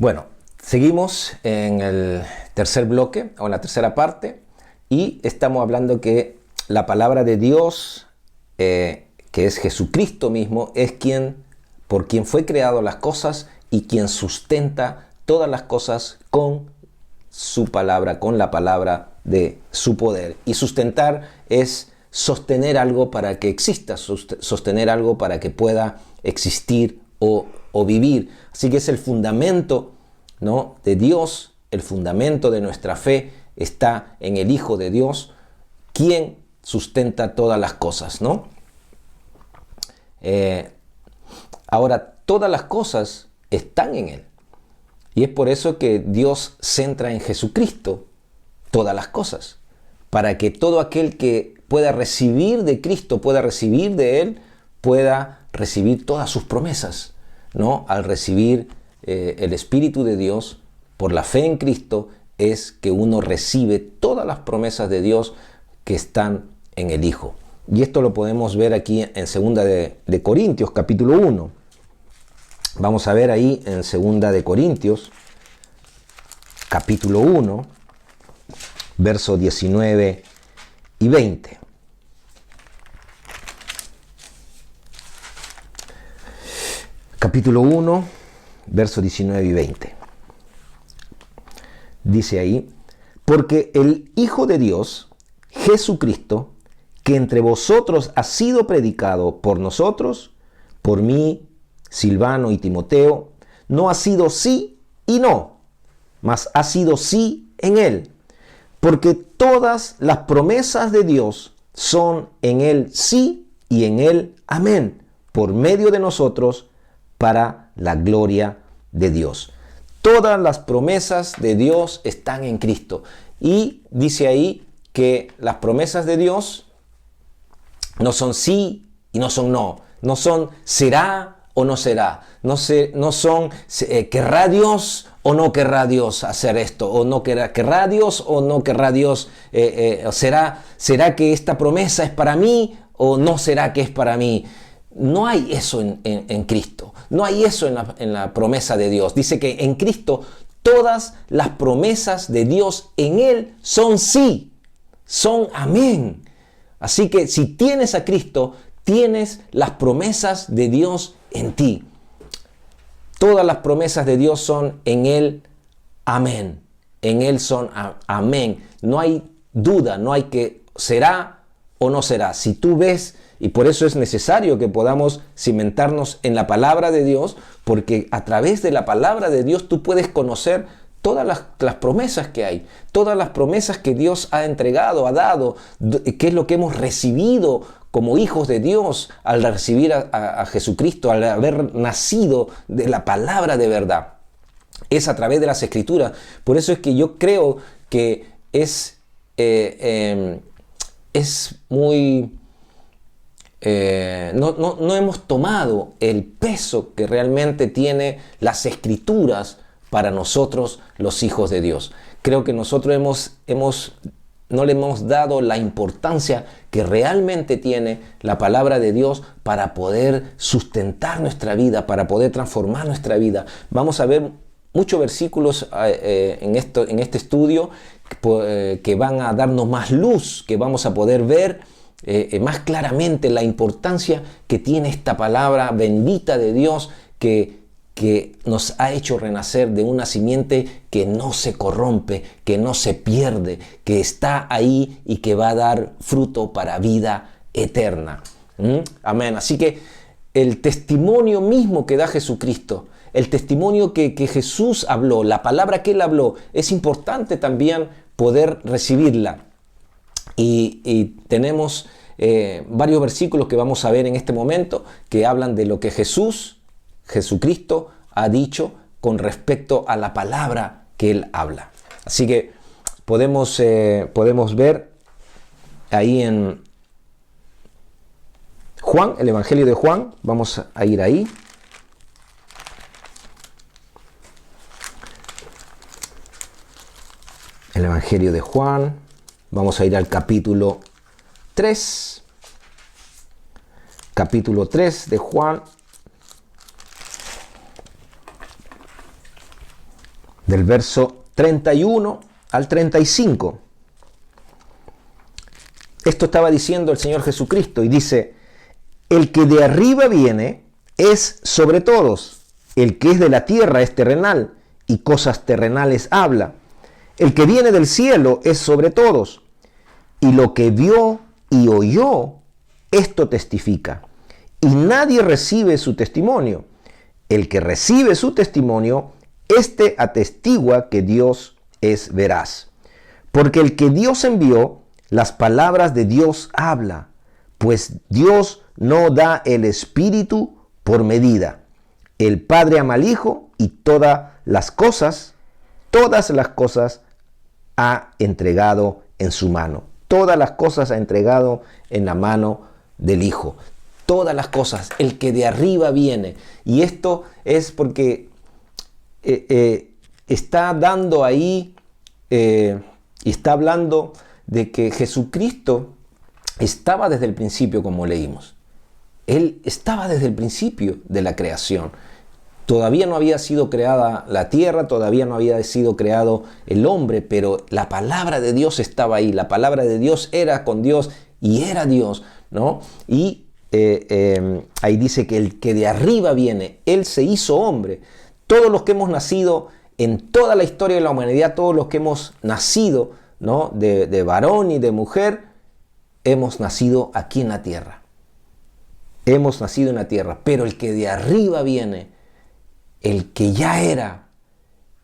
Bueno, seguimos en el tercer bloque o en la tercera parte y estamos hablando que la palabra de Dios, que es Jesucristo mismo, es por quien fue creado las cosas y quien sustenta todas las cosas con su palabra, con la palabra de su poder. Y sustentar es sostener algo para que exista, sostener algo para que pueda existir o vivir. Así que es el fundamento, ¿no?, de Dios, el fundamento de nuestra fe está en el Hijo de Dios, quien sustenta todas las cosas, ¿no? Ahora, todas las cosas están en Él. Y es por eso que Dios centra en Jesucristo todas las cosas, para que todo aquel que pueda recibir de Cristo, pueda recibir de Él, pueda recibir todas sus promesas, ¿no? Al recibir el Espíritu de Dios por la fe en Cristo, es que uno recibe todas las promesas de Dios que están en el Hijo. Y esto lo podemos ver aquí en 2 de Corintios, capítulo 1. Vamos a ver ahí en 2 de Corintios, capítulo 1, versos 19 y 20. Capítulo 1, versos 19 y 20. Dice ahí: porque el Hijo de Dios, Jesucristo, que entre vosotros ha sido predicado por nosotros, por mí, Silvano y Timoteo, no ha sido sí y no, mas ha sido sí en Él, porque todas las promesas de Dios son en Él sí y en Él amén, por medio de nosotros, para la gloria de Dios. Todas las promesas de Dios están en Cristo. Y dice ahí que las promesas de Dios no son sí y no son no. No son será o no será. No son querrá Dios o no querrá Dios hacer esto. O no querrá Dios o no querrá Dios. ¿Será que esta promesa es para mí o no será que es para mí? No hay eso en Cristo. No hay eso en la promesa de Dios. Dice que en Cristo todas las promesas de Dios en Él son sí, son amén. Así que si tienes a Cristo, tienes las promesas de Dios en ti. Todas las promesas de Dios son en Él amén. En Él son amén. No hay duda, no hay que será o no será. Si tú ves, y por eso es necesario que podamos cimentarnos en la palabra de Dios, porque a través de la palabra de Dios tú puedes conocer todas las promesas que hay, todas las promesas que Dios ha entregado, ha dado, qué es lo que hemos recibido como hijos de Dios al recibir a Jesucristo, al haber nacido de la palabra de verdad. Es a través de las Escrituras. Por eso es que yo creo que es muy... no hemos tomado el peso que realmente tiene las Escrituras para nosotros los hijos de Dios. Creo que nosotros no le hemos dado la importancia que realmente tiene la palabra de Dios para poder sustentar nuestra vida, para poder transformar nuestra vida. Vamos a ver muchos versículos en este estudio que van a darnos más luz, que vamos a poder ver más claramente la importancia que tiene esta palabra bendita de Dios que nos ha hecho renacer de una simiente que no se corrompe, que no se pierde, que está ahí y que va a dar fruto para vida eterna. Amén. Así que el testimonio mismo que da Jesucristo, el testimonio que Jesús habló, la palabra que Él habló, es importante también poder recibirla. Y tenemos varios versículos que vamos a ver en este momento que hablan de lo que Jesucristo ha dicho con respecto a la palabra que Él habla. Así que podemos ver ahí en Juan, el Evangelio de Juan. Vamos a ir ahí. El Evangelio de Juan. Vamos a ir al capítulo 3. Capítulo 3 de Juan. del verso 31 al 35. Esto estaba diciendo el Señor Jesucristo y dice: el que de arriba viene es sobre todos, el que es de la tierra es terrenal y cosas terrenales habla. El que viene del cielo es sobre todos, y lo que vio y oyó, esto testifica. Y nadie recibe su testimonio. El que recibe su testimonio, éste atestigua que Dios es veraz. Porque el que Dios envió, las palabras de Dios habla, pues Dios no da el Espíritu por medida. El Padre ama al Hijo y todas las cosas ha entregado en su mano. Todas las cosas ha entregado en la mano del Hijo. Todas las cosas, el que de arriba viene. Y esto es porque está dando ahí, y está hablando de que Jesucristo estaba desde el principio, como leímos. Él estaba desde el principio de la creación. Todavía no había sido creada la tierra, todavía no había sido creado el hombre, pero la palabra de Dios estaba ahí. La palabra de Dios era con Dios y era Dios, ¿no? Y ahí dice que el que de arriba viene, Él se hizo hombre. Todos los que hemos nacido en toda la historia de la humanidad, todos los que hemos nacido, ¿no?, de varón y de mujer, hemos nacido aquí en la tierra. Hemos nacido en la tierra, pero el que de arriba viene, el que ya era,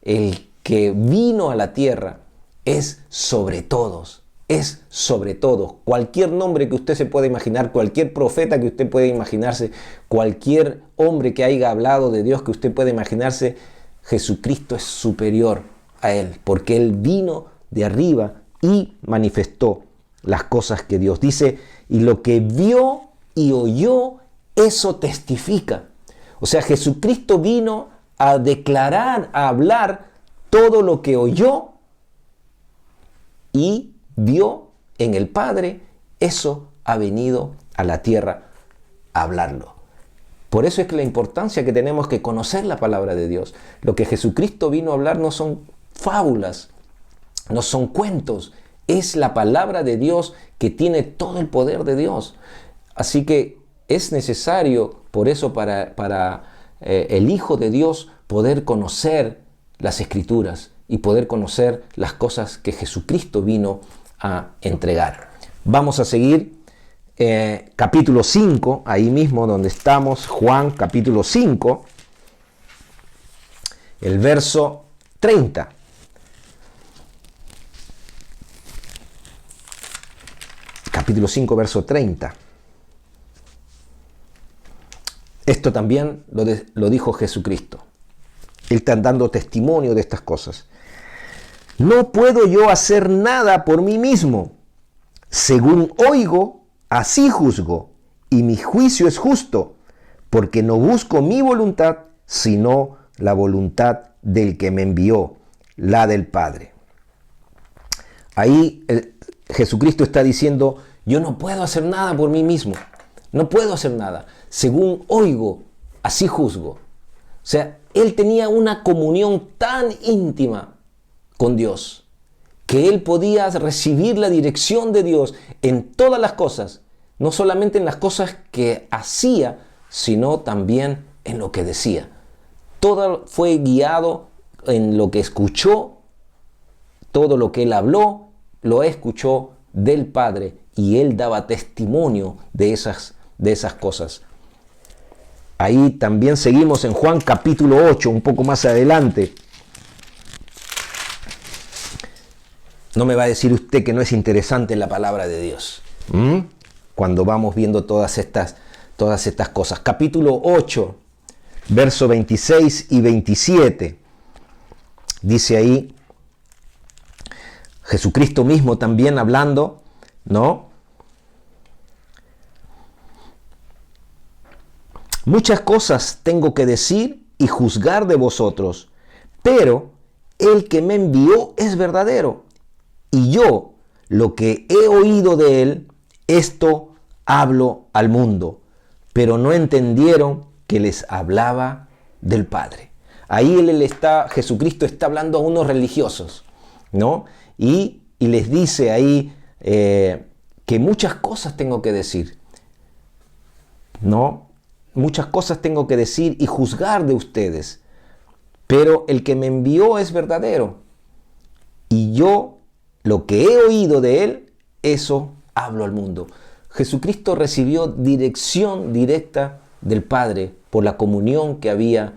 el que vino a la tierra, es sobre todos. Es sobre todos. Cualquier nombre que usted se pueda imaginar, cualquier profeta que usted pueda imaginarse, cualquier hombre que haya hablado de Dios que usted pueda imaginarse, Jesucristo es superior a él, porque él vino de arriba y manifestó las cosas que Dios dice, y lo que vio y oyó, eso testifica. O sea, Jesucristo vino a declarar, a hablar todo lo que oyó y vio en el Padre. Eso ha venido a la tierra a hablarlo. Por eso es que la importancia que tenemos que conocer la palabra de Dios. Lo que Jesucristo vino a hablar no son fábulas, no son cuentos, es la palabra de Dios que tiene todo el poder de Dios. Así que es necesario, por eso, para el Hijo de Dios poder conocer las Escrituras y poder conocer las cosas que Jesucristo vino a entregar. Vamos a seguir capítulo 5, ahí mismo donde estamos, Juan capítulo 5, el verso 30. Capítulo 5, verso 30. Esto también lo dijo Jesucristo. Él está dando testimonio de estas cosas. No puedo yo hacer nada por mí mismo. Según oigo, así juzgo, y mi juicio es justo, porque no busco mi voluntad, sino la voluntad del que me envió, la del Padre. Ahí Jesucristo está diciendo: yo no puedo hacer nada por mí mismo. No puedo hacer nada. Según oigo, así juzgo. O sea, él tenía una comunión tan íntima con Dios que él podía recibir la dirección de Dios en todas las cosas, no solamente en las cosas que hacía, sino también en lo que decía. Todo fue guiado en lo que escuchó, todo lo que él habló, lo escuchó del Padre, y él daba testimonio de esas cosas. Ahí también seguimos en Juan capítulo 8, un poco más adelante. No me va a decir usted que no es interesante la palabra de Dios. Cuando vamos viendo todas estas cosas. Capítulo 8, verso 26 y 27. Dice ahí, Jesucristo mismo también hablando, ¿no? Muchas cosas tengo que decir y juzgar de vosotros, pero el que me envió es verdadero, y yo, lo que he oído de él, esto hablo al mundo. Pero no entendieron que les hablaba del Padre. Ahí Jesucristo está hablando a unos religiosos, ¿no? Y les dice ahí que muchas cosas tengo que decir, ¿no? Muchas cosas tengo que decir y juzgar de ustedes, pero el que me envió es verdadero. Y yo, lo que he oído de él, eso hablo al mundo. Jesucristo recibió dirección directa del Padre por la comunión que había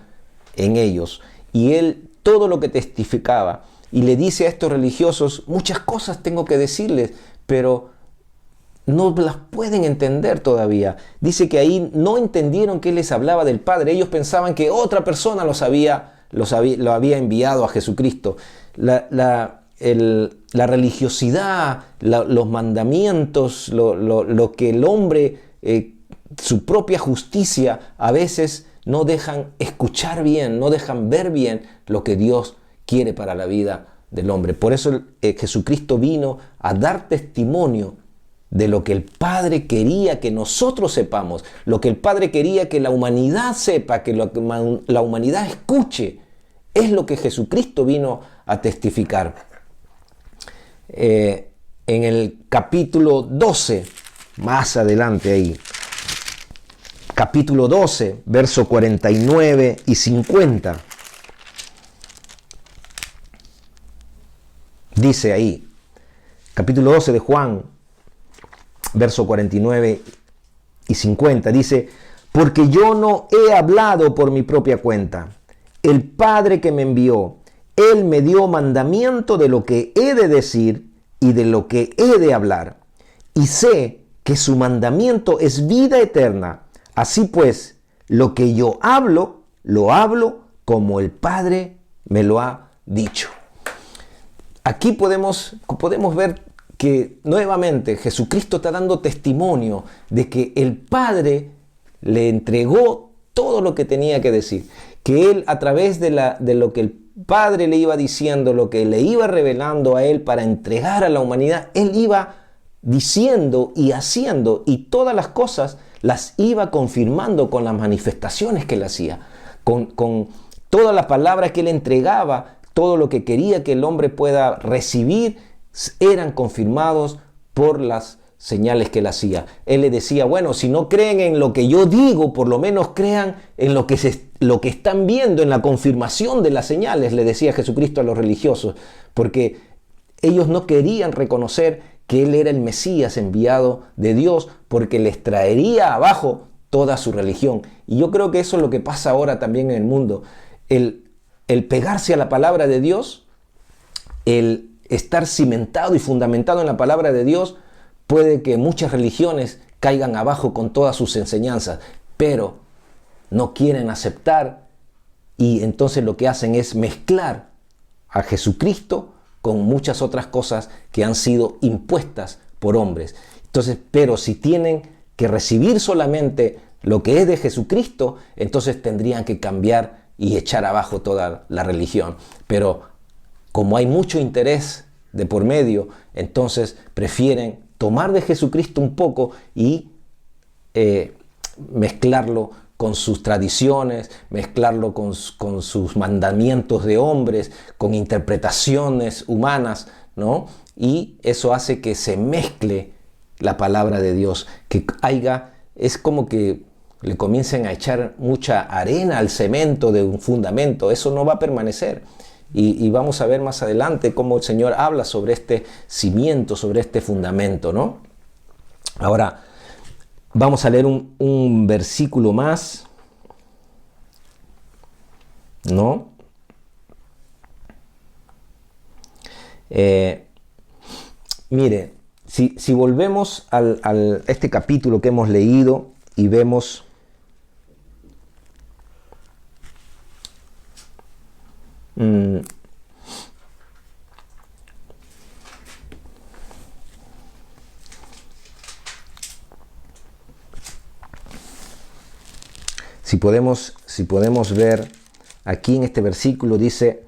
en ellos. Y él todo lo que testificaba. Y le dice a estos religiosos, muchas cosas tengo que decirles, pero no las pueden entender todavía. Dice que ahí no entendieron que él les hablaba del Padre. Ellos pensaban que otra persona lo había enviado a Jesucristo. La religiosidad, los mandamientos, lo que el hombre, su propia justicia, a veces no dejan escuchar bien, no dejan ver bien lo que Dios quiere para la vida del hombre. Por eso Jesucristo vino a dar testimonio de lo que el Padre quería que nosotros sepamos, lo que el Padre quería que la humanidad sepa, que la humanidad escuche. Es lo que Jesucristo vino a testificar. En el capítulo 12, más adelante ahí, capítulo 12, verso 49 y 50, dice ahí, capítulo 12 de Juan, verso 49 y 50, dice, porque yo no he hablado por mi propia cuenta. El Padre que me envió, Él me dio mandamiento de lo que he de decir y de lo que he de hablar. Y sé que su mandamiento es vida eterna. Así pues, lo que yo hablo, lo hablo como el Padre me lo ha dicho. Aquí podemos ver que nuevamente Jesucristo está dando testimonio de que el Padre le entregó todo lo que tenía que decir. Que Él, a través de lo que el Padre le iba diciendo, lo que le iba revelando a Él para entregar a la humanidad, Él iba diciendo y haciendo, y todas las cosas las iba confirmando con las manifestaciones que Él hacía, con todas las palabras que Él entregaba, todo lo que quería que el hombre pueda recibir, eran confirmados por las señales que Él hacía. Él le decía, bueno, si no creen en lo que yo digo, por lo menos crean en lo que están viendo, en la confirmación de las señales, le decía Jesucristo a los religiosos, porque ellos no querían reconocer que Él era el Mesías enviado de Dios, porque les traería abajo toda su religión. Y yo creo que eso es lo que pasa ahora también en el mundo. El pegarse a la palabra de Dios, el estar cimentado y fundamentado en la palabra de Dios, puede que muchas religiones caigan abajo con todas sus enseñanzas, pero no quieren aceptar, y entonces lo que hacen es mezclar a Jesucristo con muchas otras cosas que han sido impuestas por hombres. Entonces, pero si tienen que recibir solamente lo que es de Jesucristo, entonces tendrían que cambiar y echar abajo toda la religión. Pero como hay mucho interés de por medio, entonces prefieren tomar de Jesucristo un poco y mezclarlo con sus tradiciones, mezclarlo con sus mandamientos de hombres, con interpretaciones humanas, ¿no? Y eso hace que se mezcle la palabra de Dios, es como que le comiencen a echar mucha arena al cemento de un fundamento. Eso no va a permanecer. Y vamos a ver más adelante cómo el Señor habla sobre este cimiento, sobre este fundamento, ¿no? Ahora, vamos a leer un versículo más, ¿no? Mire, si volvemos a este capítulo que hemos leído y vemos si podemos ver aquí en este versículo, dice,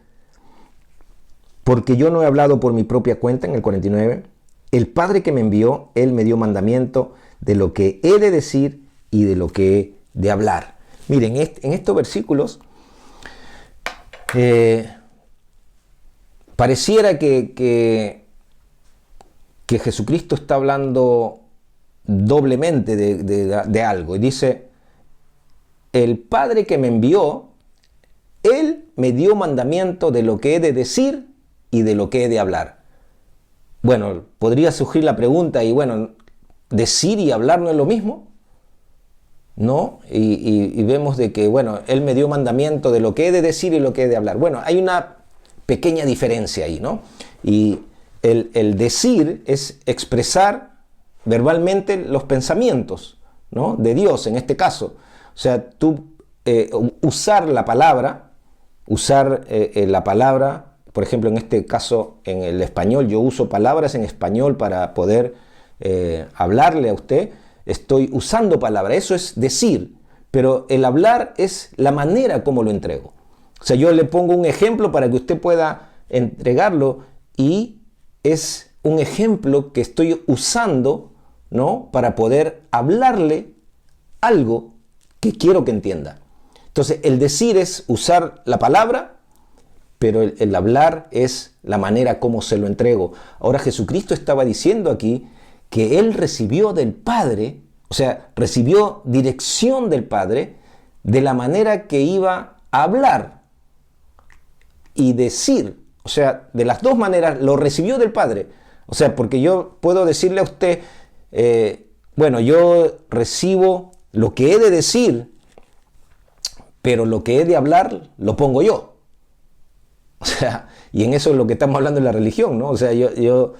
porque yo no he hablado por mi propia cuenta, en el 49, el Padre que me envió, Él me dio mandamiento de lo que he de decir y de lo que he de hablar. Miren, en estos versículos Pareciera que Jesucristo está hablando doblemente de algo y dice, el Padre que me envió, Él me dio mandamiento de lo que he de decir y de lo que he de hablar. Bueno, podría surgir la pregunta, y bueno, ¿decir y hablar no es lo mismo? ¿No? Y vemos de que, bueno, Él me dio mandamiento de lo que he de decir y lo que he de hablar. Bueno, hay una pequeña diferencia ahí, ¿no? Y el decir es expresar verbalmente los pensamientos, ¿no?, de Dios en este caso. O sea, tú usar la palabra, por ejemplo, en este caso en el español, yo uso palabras en español para poder hablarle a usted. Estoy usando palabras, eso es decir, pero el hablar es la manera como lo entrego. O sea, yo le pongo un ejemplo para que usted pueda entregarlo y es un ejemplo que estoy usando, ¿no?, para poder hablarle algo que quiero que entienda. Entonces, el decir es usar la palabra, pero el hablar es la manera como se lo entrego. Ahora, Jesucristo estaba diciendo aquí que Él recibió del Padre, o sea, recibió dirección del Padre de la manera que iba a hablar y decir. O sea, de las dos maneras lo recibió del Padre. O sea, porque yo puedo decirle a usted, bueno, yo recibo lo que he de decir, pero lo que he de hablar lo pongo yo. O sea, y en eso es lo que estamos hablando en la religión, ¿no? O sea, yo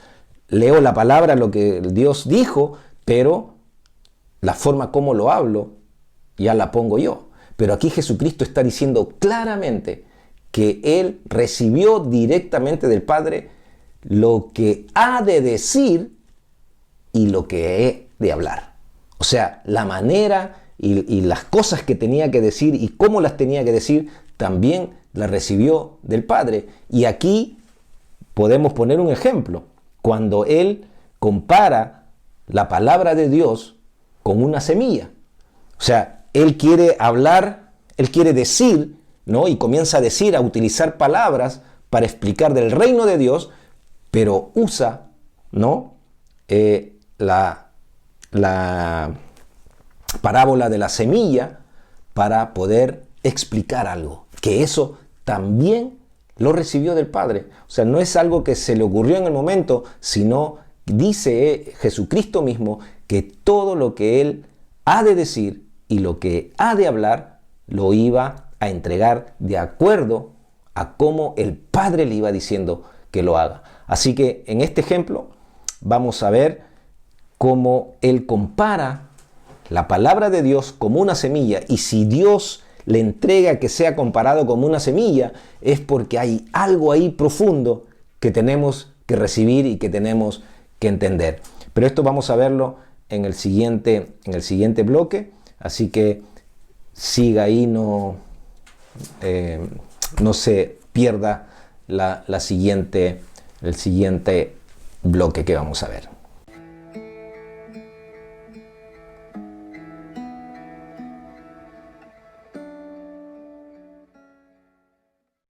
leo la palabra, lo que Dios dijo, pero la forma como lo hablo ya la pongo yo. Pero aquí Jesucristo está diciendo claramente que Él recibió directamente del Padre lo que ha de decir y lo que he de hablar. O sea, la manera y las cosas que tenía que decir y cómo las tenía que decir, también las recibió del Padre. Y aquí podemos poner un ejemplo. Cuando Él compara la palabra de Dios con una semilla. O sea, Él quiere hablar, Él quiere decir, ¿no?, y comienza a decir, a utilizar palabras para explicar del reino de Dios, pero usa, ¿no?, la parábola de la semilla para poder explicar algo, que eso también lo recibió del Padre. O sea, no es algo que se le ocurrió en el momento, sino dice Jesucristo mismo que todo lo que Él ha de decir y lo que ha de hablar lo iba a entregar de acuerdo a cómo el Padre le iba diciendo que lo haga. Así que en este ejemplo vamos a ver cómo Él compara la palabra de Dios como una semilla, y si Dios le entrega que sea comparado como una semilla, es porque hay algo ahí profundo que tenemos que recibir y que tenemos que entender. Pero esto vamos a verlo en el siguiente bloque, así que siga ahí, no se pierda el siguiente bloque que vamos a ver.